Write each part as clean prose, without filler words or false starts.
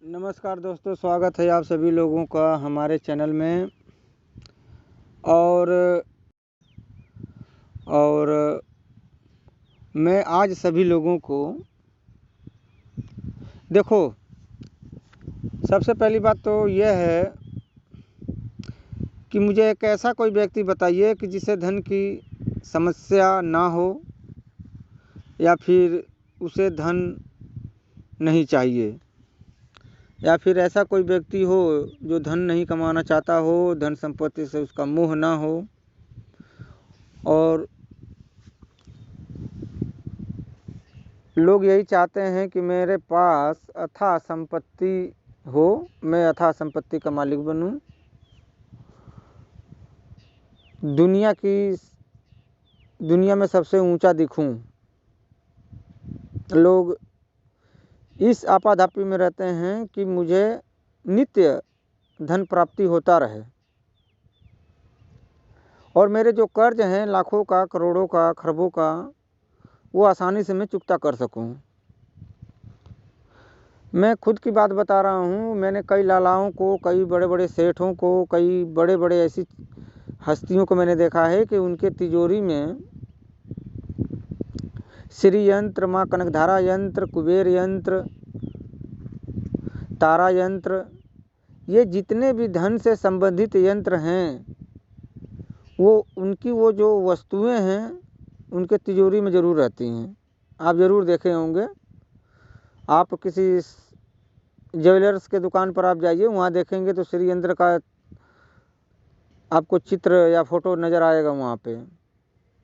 नमस्कार दोस्तों, स्वागत है आप सभी लोगों का हमारे चैनल में। और मैं आज सभी लोगों को देखो, सबसे पहली बात तो यह है कि मुझे एक ऐसा कोई व्यक्ति बताइए कि जिसे धन की समस्या ना हो या फिर उसे धन नहीं चाहिए, या फिर ऐसा कोई व्यक्ति हो जो धन नहीं कमाना चाहता हो, धन संपत्ति से उसका मोह ना हो और लोग यही चाहते हैं कि मेरे पास अथाह संपत्ति हो, मैं अथाह संपत्ति का मालिक बनूं, दुनिया में सबसे ऊंचा दिखूं। लोग इस आपाधापी में रहते हैं कि मुझे नित्य धन प्राप्ति होता रहे और मेरे जो कर्ज हैं लाखों का, करोड़ों का, खरबों का, वो आसानी से मैं चुकता कर सकूं। मैं खुद की बात बता रहा हूँ। मैंने कई लालाओं को, कई बड़े बड़े सेठों को, कई बड़े बड़े ऐसी हस्तियों को मैंने देखा है कि उनके तिजोरी में श्री यंत्र, माँ कनकधारा यंत्र, कुबेर यंत्र, तारा यंत्र, ये जितने भी धन से संबंधित यंत्र हैं, वो जो वस्तुएं हैं उनके तिजोरी में ज़रूर रहती हैं। आप ज़रूर देखे होंगे। आप किसी ज्वेलर्स के दुकान पर आप जाइए, वहाँ देखेंगे तो श्री यंत्र का आपको चित्र या फोटो नज़र आएगा वहाँ पे।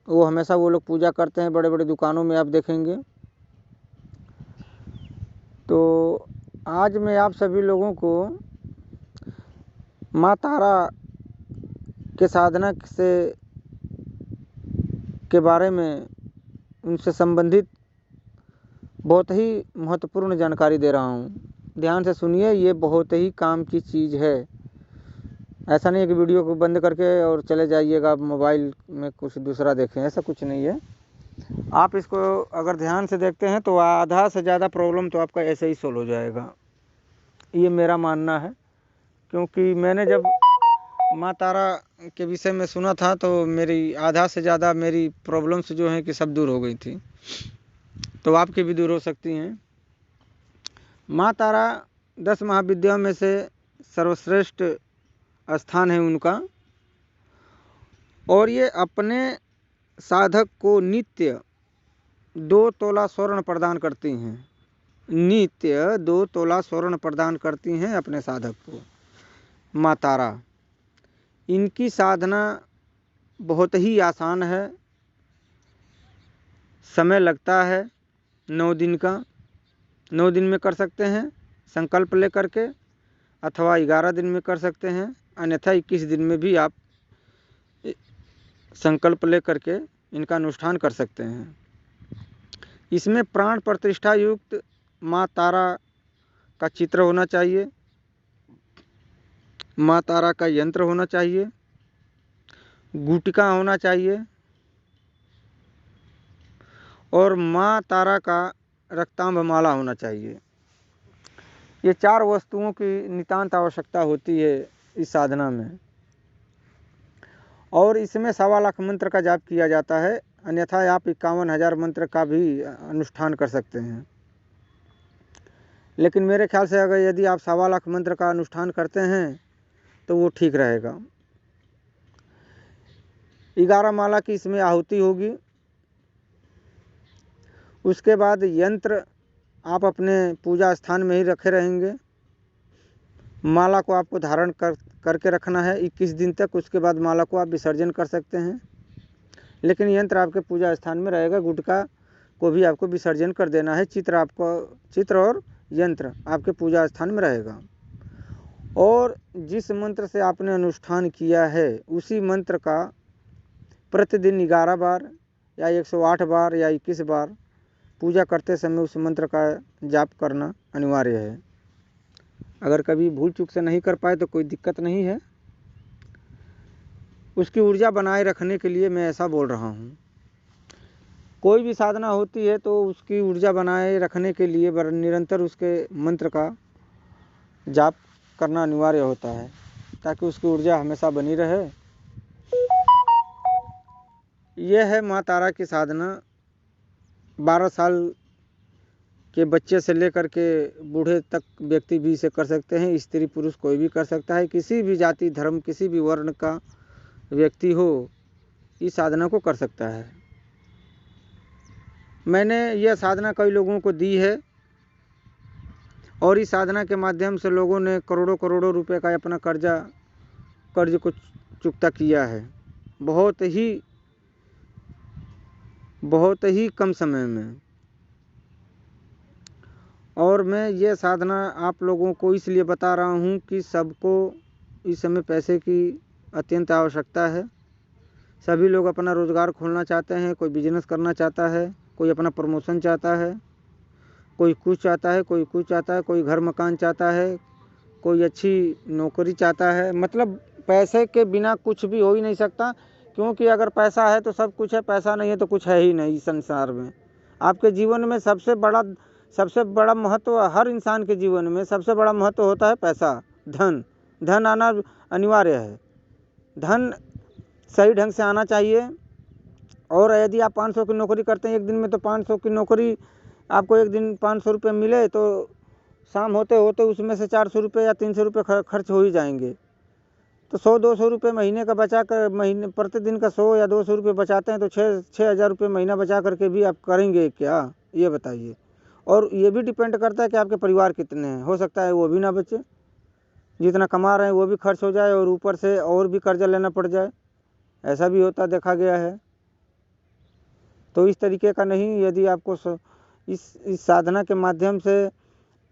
वो हमेशा वो लोग पूजा करते हैं, बड़े बड़े दुकानों में आप देखेंगे। तो आज मैं आप सभी लोगों को माँ तारा के साधना से के बारे में, उनसे संबंधित बहुत ही महत्वपूर्ण जानकारी दे रहा हूँ। ध्यान से सुनिए, ये बहुत ही काम की चीज़ है। ऐसा नहीं है कि वीडियो को बंद करके और चले जाइएगा, मोबाइल में कुछ दूसरा देखें, ऐसा कुछ नहीं है। आप इसको अगर ध्यान से देखते हैं तो आधा से ज़्यादा प्रॉब्लम तो आपका ऐसे ही सोल्व हो जाएगा, ये मेरा मानना है। क्योंकि मैंने जब माँ तारा के विषय में सुना था तो मेरी आधा से ज़्यादा मेरी प्रॉब्लम्स जो हैं कि सब दूर हो गई थी, तो आपकी भी दूर हो सकती हैं। माँ तारा 10 महाविद्याओं में से सर्वश्रेष्ठ स्थान है उनका, और ये अपने साधक को नित्य 2 तोला स्वर्ण प्रदान करती हैं। नित्य 2 तोला स्वर्ण प्रदान करती हैं अपने साधक को माँ तारा। इनकी साधना बहुत ही आसान है, समय लगता है 9 दिन का। 9 दिन में कर सकते हैं संकल्प लेकर के, अथवा 11 दिन में कर सकते हैं, अन्यथा 21 दिन में भी आप संकल्प लेकर के इनका अनुष्ठान कर सकते हैं। इसमें प्राण प्रतिष्ठा युक्त माँ तारा का चित्र होना चाहिए, माँ तारा का यंत्र होना चाहिए, गुटिका होना चाहिए और माँ तारा का रक्तांब माला होना चाहिए। ये 4 वस्तुओं की नितांत आवश्यकता होती है इस साधना में। और इसमें 1.25 लाख मंत्र का जाप किया जाता है, अन्यथा आप 51,000 मंत्र का भी अनुष्ठान कर सकते हैं। लेकिन मेरे ख्याल से अगर यदि आप 1.25 लाख मंत्र का अनुष्ठान करते हैं तो वो ठीक रहेगा। 11 माला की इसमें आहुति होगी। उसके बाद यंत्र आप अपने पूजा स्थान में ही रखे रहेंगे। माला को आपको धारण करके रखना है 21 दिन तक। उसके बाद माला को आप विसर्जन कर सकते हैं, लेकिन यंत्र आपके पूजा स्थान में रहेगा। गुटका को भी आपको विसर्जन कर देना है। चित्र और यंत्र आपके पूजा स्थान में रहेगा। और जिस मंत्र से आपने अनुष्ठान किया है उसी मंत्र का प्रतिदिन 11 बार या 108 बार या 21 बार पूजा करते समय उस मंत्र का जाप करना अनिवार्य है। अगर कभी भूल चूक से नहीं कर पाए तो कोई दिक्कत नहीं है। उसकी ऊर्जा बनाए रखने के लिए मैं ऐसा बोल रहा हूँ। कोई भी साधना होती है तो उसकी ऊर्जा बनाए रखने के लिए निरंतर उसके मंत्र का जाप करना अनिवार्य होता है ताकि उसकी ऊर्जा हमेशा बनी रहे। यह है माँ तारा की साधना। 12 साल के बच्चे से लेकर के बूढ़े तक व्यक्ति भी इसे कर सकते हैं। स्त्री पुरुष कोई भी कर सकता है। किसी भी जाति धर्म किसी भी वर्ण का व्यक्ति हो इस साधना को कर सकता है। मैंने यह साधना कई लोगों को दी है और इस साधना के माध्यम से लोगों ने करोड़ों करोड़ों रुपए का अपना कर्ज को चुकता किया है बहुत ही कम समय में। और मैं ये साधना आप लोगों को इसलिए बता रहा हूँ कि सबको इस समय पैसे की अत्यंत आवश्यकता है। सभी लोग अपना रोज़गार खोलना चाहते हैं, कोई बिजनेस करना चाहता है, कोई अपना प्रमोशन चाहता है, कोई कुछ चाहता है, कोई कुछ चाहता है, कोई घर मकान चाहता है, कोई अच्छी नौकरी चाहता है। मतलब पैसे के बिना कुछ भी हो ही नहीं सकता, क्योंकि अगर पैसा है तो सब कुछ है, पैसा नहीं है तो कुछ है ही नहीं इस संसार में। आपके जीवन में सबसे बड़ा महत्व, हर इंसान के जीवन में सबसे बड़ा महत्व होता है पैसा, धन आना अनिवार्य है। धन सही ढंग से आना चाहिए। और यदि आप 500 की नौकरी करते हैं एक दिन में, तो 500 की नौकरी आपको एक दिन 500 रुपये मिले तो शाम होते होते उसमें से 400 रुपये या 300 रुपये खर्च हो ही जाएंगे। तो 100-200 रुपये महीने का बचा कर, महीने प्रतिदिन का 100 या 200 रुपये बचाते हैं तो 6,000 रुपये महीना बचा करके भी आप करेंगे क्या, ये बताइए। और ये भी डिपेंड करता है कि आपके परिवार कितने हैं। हो सकता है वो भी ना बचे, जितना कमा रहे हैं वो भी खर्च हो जाए और ऊपर से और भी कर्जा लेना पड़ जाए, ऐसा भी होता देखा गया है। तो इस तरीके का नहीं, यदि आपको इस साधना के माध्यम से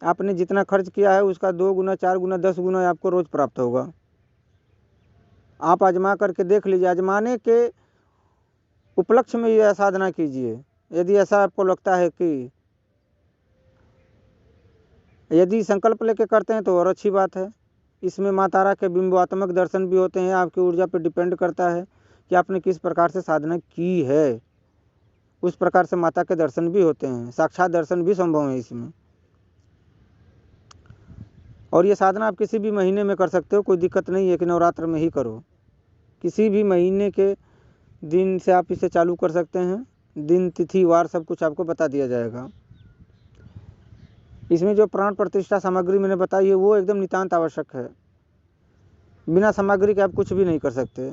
आपने जितना खर्च किया है उसका 2 गुना 4 गुना 10 गुना आपको रोज़ प्राप्त होगा। आप आजमा करके देख लीजिए, आजमाने के उपलक्ष्य में यह साधना कीजिए। यदि ऐसा आपको लगता है कि यदि संकल्प लेके करते हैं तो और अच्छी बात है। इसमें माँ तारा के बिंबात्मक दर्शन भी होते हैं। आपकी ऊर्जा पर डिपेंड करता है कि आपने किस प्रकार से साधना की है, उस प्रकार से माता के दर्शन भी होते हैं, साक्षात दर्शन भी संभव है इसमें। और ये साधना आप किसी भी महीने में कर सकते हो, कोई दिक्कत नहीं है कि नवरात्र में ही करो। किसी भी महीने के दिन से आप इसे चालू कर सकते हैं। दिन तिथि वार सब कुछ आपको बता दिया जाएगा। इसमें जो प्राण प्रतिष्ठा सामग्री मैंने बताई है वो एकदम नितांत आवश्यक है। बिना सामग्री के आप कुछ भी नहीं कर सकते।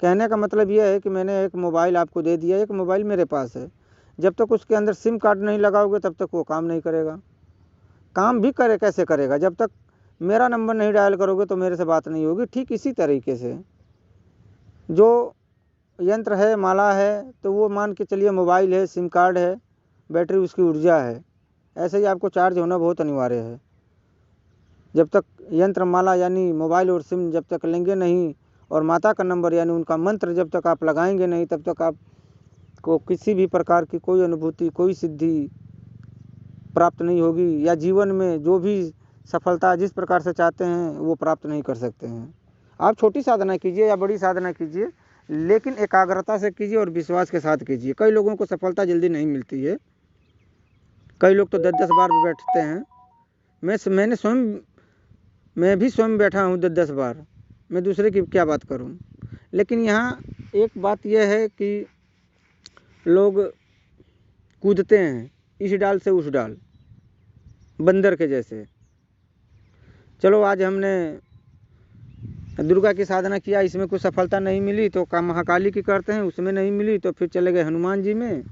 कहने का मतलब यह है कि मैंने एक मोबाइल आपको दे दिया, एक मोबाइल मेरे पास है, जब तक उसके अंदर सिम कार्ड नहीं लगाओगे तब तक वो काम नहीं करेगा। काम भी करे कैसे करेगा, जब तक मेरा नंबर नहीं डायल करोगे तो मेरे से बात नहीं होगी। ठीक इसी तरीके से जो यंत्र है, माला है, तो वो मान के चलिए मोबाइल है, सिम कार्ड है, बैटरी उसकी ऊर्जा है। ऐसे ही आपको चार्ज होना बहुत अनिवार्य है। जब तक यंत्र माला यानी मोबाइल और सिम जब तक लेंगे नहीं और माता का नंबर यानी उनका मंत्र जब तक आप लगाएंगे नहीं, तब तक आपको किसी भी प्रकार की कोई अनुभूति, कोई सिद्धि प्राप्त नहीं होगी, या जीवन में जो भी सफलता जिस प्रकार से चाहते हैं वो प्राप्त नहीं कर सकते हैं। आप छोटी साधना कीजिए या बड़ी साधना कीजिए, लेकिन एकाग्रता से कीजिए और विश्वास के साथ कीजिए। कई लोगों को सफलता जल्दी नहीं मिलती है। कई लोग तो 10-10 बार बैठते हैं। मैं भी स्वयं बैठा हूँ 10-10 बार। मैं दूसरे की क्या बात करूँ। लेकिन यहाँ एक बात यह है कि लोग कूदते हैं इस डाल से उस डाल, बंदर के जैसे। चलो आज हमने दुर्गा की साधना किया, इसमें कुछ सफलता नहीं मिली तो महाकाली की करते हैं, उसमें नहीं मिली तो फिर चले गए हनुमान जी में।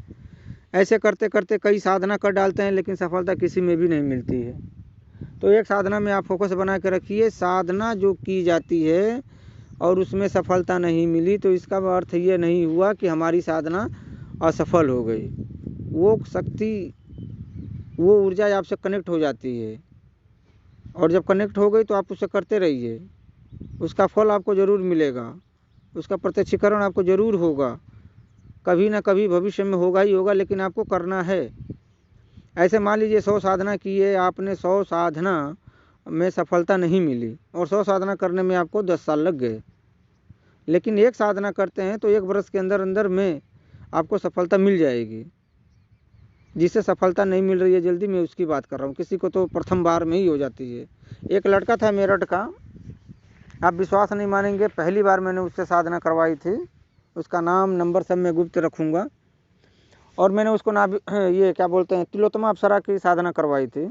ऐसे करते करते कई साधना कर डालते हैं, लेकिन सफलता किसी में भी नहीं मिलती है। तो एक साधना में आप फोकस बना के रखिए। साधना जो की जाती है और उसमें सफलता नहीं मिली तो इसका अर्थ ये नहीं हुआ कि हमारी साधना असफल हो गई। वो शक्ति, वो ऊर्जा आपसे कनेक्ट हो जाती है, और जब कनेक्ट हो गई तो आप उसे करते रहिए। उसका फल आपको ज़रूर मिलेगा, उसका प्रत्यक्षीकरण आपको ज़रूर होगा, कभी ना कभी भविष्य में होगा ही होगा, लेकिन आपको करना है। ऐसे मान लीजिए 100 साधना की है आपने, 100 साधना में सफलता नहीं मिली और 100 साधना करने में आपको 10 साल लग गए। लेकिन एक साधना करते हैं तो 1 वर्ष के अंदर अंदर में आपको सफलता मिल जाएगी। जिसे सफलता नहीं मिल रही है जल्दी, मैं उसकी बात कर रहा हूँ। किसी को तो प्रथम बार में ही हो जाती है। एक लड़का था मेरठ का, आप विश्वास नहीं मानेंगे, पहली बार मैंने उससे साधना करवाई थी। उसका नाम नंबर सब मैं गुप्त रखूँगा। और मैंने उसको ये क्या बोलते हैं, तिलोत्तमा अप्सरा की साधना करवाई थी।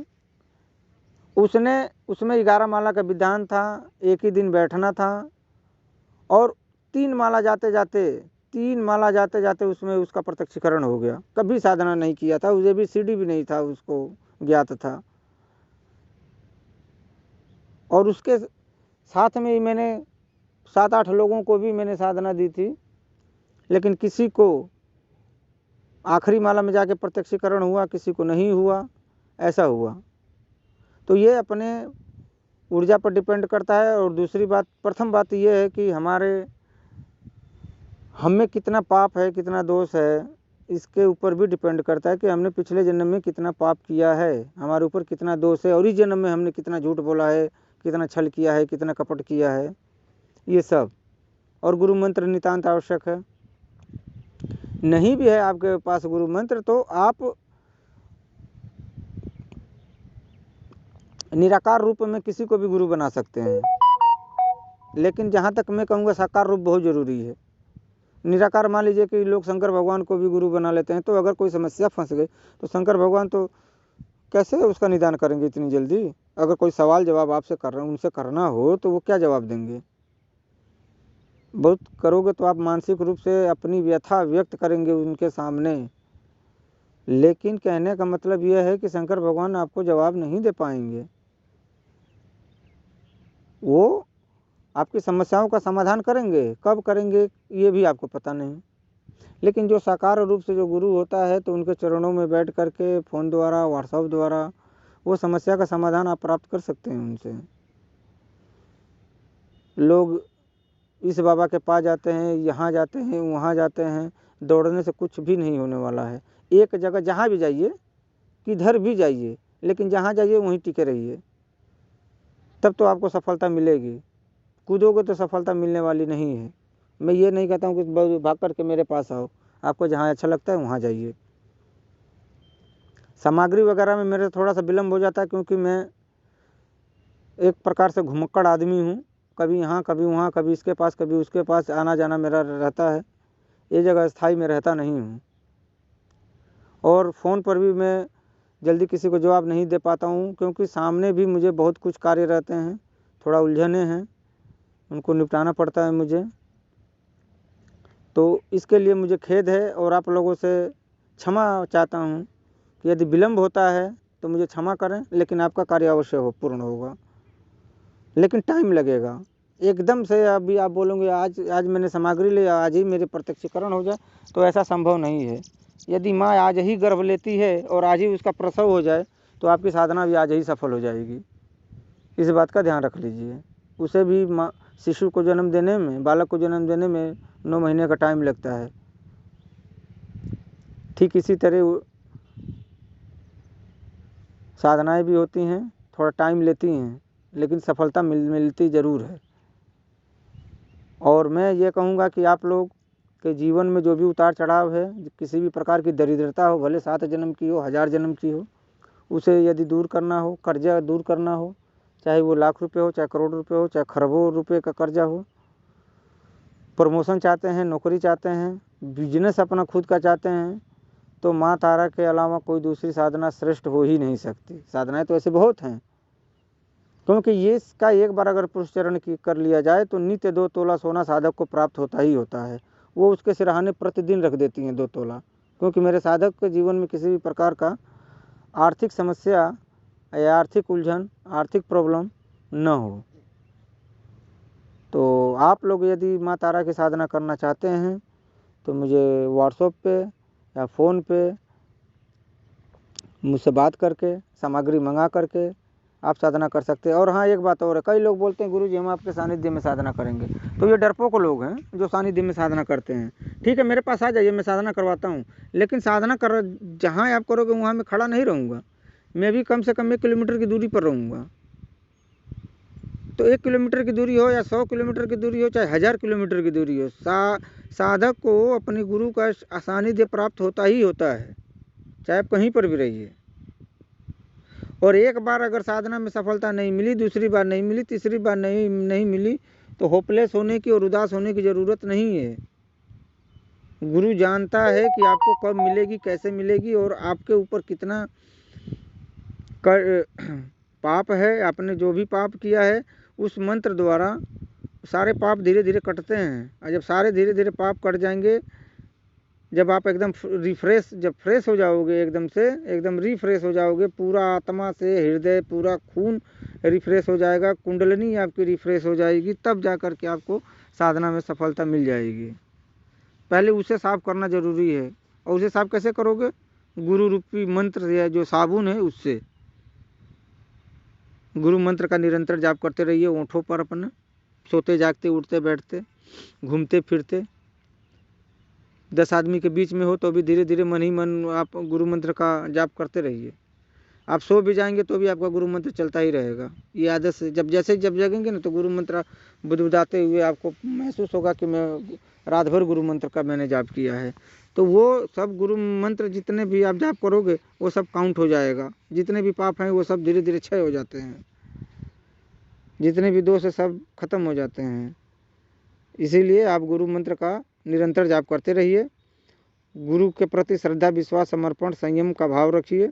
उसमें 11 माला का विधान था, एक ही दिन बैठना था, और 3 माला जाते जाते उसमें उसका प्रत्यक्षीकरण हो गया। कभी साधना नहीं किया था, उसे भी सीढ़ी भी नहीं था उसको ज्ञात था। और उसके साथ में ही मैंने 7-8 लोगों को भी मैंने साधना दी थी, लेकिन किसी को आखिरी माला में जाके प्रत्यक्षीकरण हुआ, किसी को नहीं हुआ, ऐसा हुआ। तो ये अपने ऊर्जा पर डिपेंड करता है। और दूसरी बात, प्रथम बात ये है कि हम में कितना पाप है, कितना दोष है, इसके ऊपर भी डिपेंड करता है कि हमने पिछले जन्म में कितना पाप किया है, हमारे ऊपर कितना दोष है, और इस जन्म में हमने कितना झूठ बोला है, कितना छल किया है, कितना कपट किया है, ये सब। और गुरु मंत्र नितांत आवश्यक है। नहीं भी है आपके पास गुरु मंत्र, तो आप निराकार रूप में किसी को भी गुरु बना सकते हैं। लेकिन जहाँ तक मैं कहूँगा, साकार रूप बहुत ज़रूरी है। निराकार मान लीजिए कि लोग शंकर भगवान को भी गुरु बना लेते हैं, तो अगर कोई समस्या फंस गई तो शंकर भगवान तो कैसे उसका निदान करेंगे इतनी जल्दी। अगर कोई सवाल जवाब आपसे कर रहे हैं, उनसे करना हो, तो वो क्या जवाब देंगे। बहुत करोगे तो आप मानसिक रूप से अपनी व्यथा व्यक्त करेंगे उनके सामने, लेकिन कहने का मतलब यह है कि शंकर भगवान आपको जवाब नहीं दे पाएंगे। वो आपकी समस्याओं का समाधान करेंगे, कब करेंगे ये भी आपको पता नहीं। लेकिन जो साकार रूप से जो गुरु होता है, तो उनके चरणों में बैठ करके फ़ोन द्वारा, व्हाट्सएप द्वारा वो समस्या का समाधान आप प्राप्त कर सकते हैं उनसे। लोग इस बाबा के पास जाते हैं, यहाँ जाते हैं, वहाँ जाते हैं, दौड़ने से कुछ भी नहीं होने वाला है। एक जगह जहाँ भी जाइए, किधर भी जाइए, लेकिन जहाँ जाइए वहीं टिके रहिए, तब तो आपको सफलता मिलेगी। कूदोगे तो सफलता मिलने वाली नहीं है। मैं ये नहीं कहता हूँ कि भाग करके मेरे पास आओ, आपको जहाँ अच्छा लगता है वहाँ जाइए। सामग्री वगैरह में मेरे थोड़ा सा विलम्ब हो जाता है, क्योंकि मैं एक प्रकार से घुमक्कड़ आदमी हूँ। कभी यहाँ कभी वहाँ, कभी इसके पास कभी उसके पास आना जाना मेरा रहता है। ये जगह स्थायी में रहता नहीं हूँ। और फ़ोन पर भी मैं जल्दी किसी को जवाब नहीं दे पाता हूँ, क्योंकि सामने भी मुझे बहुत कुछ कार्य रहते हैं, थोड़ा उलझने हैं, उनको निपटाना पड़ता है मुझे। तो इसके लिए मुझे खेद है, और आप लोगों से क्षमा चाहता हूँ कि यदि विलम्ब होता है तो मुझे क्षमा करें, लेकिन आपका कार्य अवश्य पूर्ण होगा। लेकिन टाइम लगेगा। एकदम से अभी आप बोलोगे आज मैंने सामग्री ली, आज ही मेरे प्रत्यक्षीकरण हो जाए, तो ऐसा संभव नहीं है। यदि माँ आज ही गर्भ लेती है और आज ही उसका प्रसव हो जाए, तो आपकी साधना भी आज ही सफल हो जाएगी। इस बात का ध्यान रख लीजिए। उसे भी माँ शिशु को जन्म देने में, बालक को जन्म देने में 9 महीने का टाइम लगता है। ठीक इसी तरह साधनाएं भी होती हैं, थोड़ा टाइम लेती हैं, लेकिन सफलता मिलती ज़रूर है। और मैं ये कहूँगा कि आप लोग के जीवन में जो भी उतार चढ़ाव है, किसी भी प्रकार की दरिद्रता हो, भले 7 जन्म की हो, 1000 जन्म की हो, उसे यदि दूर करना हो, कर्जा दूर करना हो, चाहे वो लाख रुपए हो, चाहे करोड़ रुपए हो, चाहे खरबों रुपए का कर्जा हो, प्रमोशन चाहते हैं, नौकरी चाहते हैं, बिजनेस अपना खुद का चाहते हैं, तो माँ तारा के अलावा कोई दूसरी साधना श्रेष्ठ हो ही नहीं सकती। साधनाएं तो ऐसे बहुत हैं, क्योंकि ये इसका एक बार अगर पुरुषचरण की कर लिया जाए, तो नित्य 2 तोला सोना साधक को प्राप्त होता ही होता है। वो उसके सिरहाने प्रतिदिन रख देती हैं 2 तोला, क्योंकि मेरे साधक के जीवन में किसी भी प्रकार का आर्थिक समस्या या आर्थिक उलझन, आर्थिक प्रॉब्लम न हो। तो आप लोग यदि माँ तारा की साधना करना चाहते हैं, तो मुझे व्हाट्सएप पे या फ़ोन पे मुझसे बात करके, सामग्री मंगा करके आप साधना कर सकते हैं। और हाँ, एक बात और है, कई लोग बोलते हैं गुरुजी हम आपके सानिध्य में साधना करेंगे, तो ये डरपोक लोग हैं जो सानिध्य में साधना करते हैं। ठीक है, मेरे पास आ जाइए, मैं साधना करवाता हूँ, लेकिन साधना कर जहाँ आप करोगे वहाँ मैं खड़ा नहीं रहूँगा। मैं भी कम से कम 1 किलोमीटर की दूरी पर रहूँगा। तो 1 किलोमीटर की दूरी हो या 100 किलोमीटर की दूरी हो, चाहे 1000 किलोमीटर की दूरी हो, साधक को अपने गुरु का सानिध्य प्राप्त होता ही होता है। चाहे आप कहीं पर भी रहिए। और एक बार अगर साधना में सफलता नहीं मिली, दूसरी बार नहीं मिली, तीसरी बार नहीं मिली, तो होपलेस होने की और उदास होने की ज़रूरत नहीं है। गुरु जानता है कि आपको कब मिलेगी, कैसे मिलेगी, और आपके ऊपर कितना पाप है। आपने जो भी पाप किया है, उस मंत्र द्वारा सारे पाप धीरे धीरे कटते हैं। और जब सारे धीरे धीरे पाप कट जाएंगे, जब आप एकदम जब फ्रेश हो जाओगे, एकदम रिफ्रेश हो जाओगे, पूरा आत्मा से हृदय, पूरा खून रिफ्रेश हो जाएगा, कुंडलनी आपकी रिफ्रेश हो जाएगी, तब जा कर के आपको साधना में सफलता मिल जाएगी। पहले उसे साफ करना जरूरी है। और उसे साफ कैसे करोगे? गुरु रूपी मंत्र या जो साबुन है उससे। गुरु मंत्र का निरंतर जाप करते रहिए ओंठों पर अपने, सोते जागते, उठते बैठते, घूमते फिरते। 10 आदमी के बीच में हो तो भी धीरे धीरे मन ही मन आप गुरु मंत्र का जाप करते रहिए। आप सो भी जाएंगे तो भी आपका गुरु मंत्र चलता ही रहेगा। ये आदत से जब जगेंगे ना, तो गुरु मंत्र बुदबुदाते हुए आपको महसूस होगा कि मैं रात भर गुरु मंत्र का मैंने जाप किया है। तो वो सब गुरु मंत्र जितने भी आप जाप करोगे वो सब काउंट हो जाएगा। जितने भी पाप हैं वो सब धीरे धीरे क्षय हो जाते हैं, जितने भी दोष है सब खत्म हो जाते हैं। इसीलिए आप गुरु मंत्र का निरंतर जाप करते रहिए। गुरु के प्रति श्रद्धा, विश्वास, समर्पण, संयम का भाव रखिए।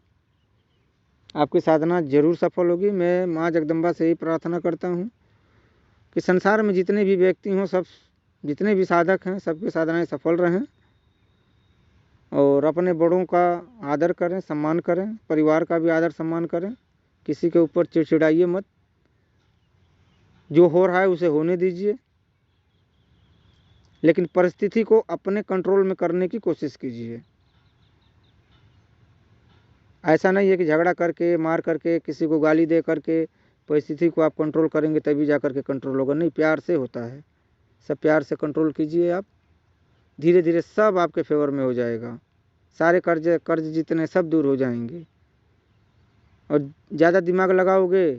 आपकी साधना जरूर सफल होगी। मैं माँ जगदम्बा से ही प्रार्थना करता हूँ कि संसार में जितने भी व्यक्ति हों, सब जितने भी साधक हैं, सबकी साधनाएं सफल रहें। और अपने बड़ों का आदर करें, सम्मान करें, परिवार का भी आदर सम्मान करें। किसी के ऊपर चिड़चिड़ाइए मत। जो हो रहा है उसे होने दीजिए, लेकिन परिस्थिति को अपने कंट्रोल में करने की कोशिश कीजिए। ऐसा नहीं है कि झगड़ा करके, मार करके, किसी को गाली दे करके परिस्थिति को आप कंट्रोल करेंगे तभी जा करके कंट्रोल होगा। नहीं, प्यार से होता है। सब प्यार से कंट्रोल कीजिए आप। धीरे धीरे सब आपके फेवर में हो जाएगा। सारे कर्ज जितने सब दूर हो जाएंगे। और ज़्यादा दिमाग लगाओगे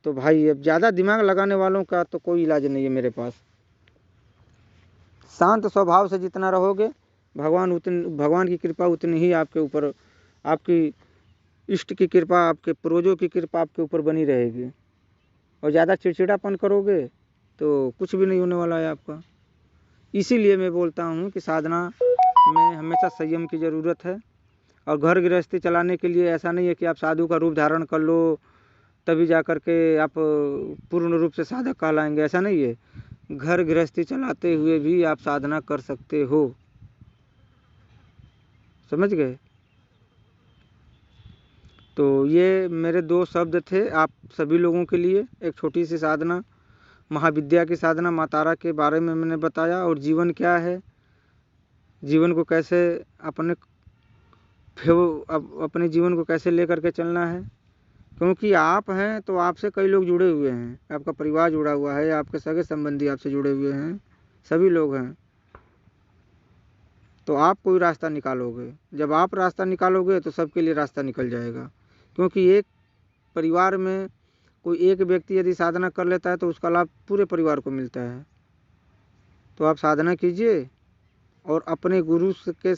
तो भाई, अब ज़्यादा दिमाग लगाने वालों का तो कोई इलाज नहीं है मेरे पास। शांत स्वभाव से जितना रहोगे, भगवान की कृपा उतनी ही आपके ऊपर, आपकी इष्ट की कृपा, आपके पूर्वजों की कृपा आपके ऊपर बनी रहेगी। और ज़्यादा चिड़चिड़ापन करोगे तो कुछ भी नहीं होने वाला है आपका। इसीलिए मैं बोलता हूँ कि साधना में हमेशा संयम की ज़रूरत है। और घर गृहस्थी चलाने के लिए ऐसा नहीं है कि आप साधु का रूप धारण कर लो तभी जा कर के आप पूर्ण रूप से साधक कहलाएंगे। ऐसा नहीं है। घर गृहस्थी चलाते हुए भी आप साधना कर सकते हो। समझ गए? तो ये मेरे 2 शब्द थे आप सभी लोगों के लिए। एक छोटी सी साधना, महाविद्या की साधना, माँ तारा के बारे में मैंने बताया। और जीवन क्या है, जीवन को कैसे अपने जीवन को कैसे लेकर के चलना है। क्योंकि आप हैं तो आपसे कई लोग जुड़े हुए हैं, आपका परिवार जुड़ा हुआ है, आपके सगे संबंधी आपसे जुड़े हुए हैं, सभी लोग हैं। तो आप कोई रास्ता निकालोगे। जब आप रास्ता निकालोगे तो सबके लिए रास्ता निकल जाएगा। क्योंकि एक परिवार में कोई एक व्यक्ति यदि साधना कर लेता है तो उसका लाभ पूरे परिवार को मिलता है। तो आप साधना कीजिए और अपने गुरु के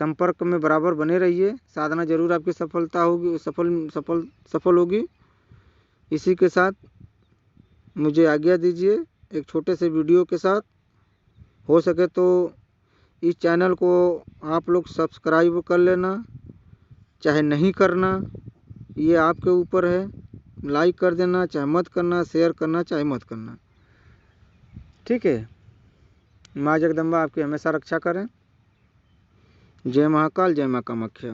संपर्क में बराबर बने रहिए। साधना जरूर आपकी सफलता होगी, सफल होगी। इसी के साथ मुझे आज्ञा दीजिए एक छोटे से वीडियो के साथ। हो सके तो इस चैनल को आप लोग सब्सक्राइब कर लेना, चाहे नहीं करना ये आपके ऊपर है। लाइक कर देना, चाहे मत करना, शेयर करना, चाहे मत करना। ठीक है। माँ जगदम्बा आपकी हमेशा रक्षा करें। जय महाकाल, जय माँ कामाख्या।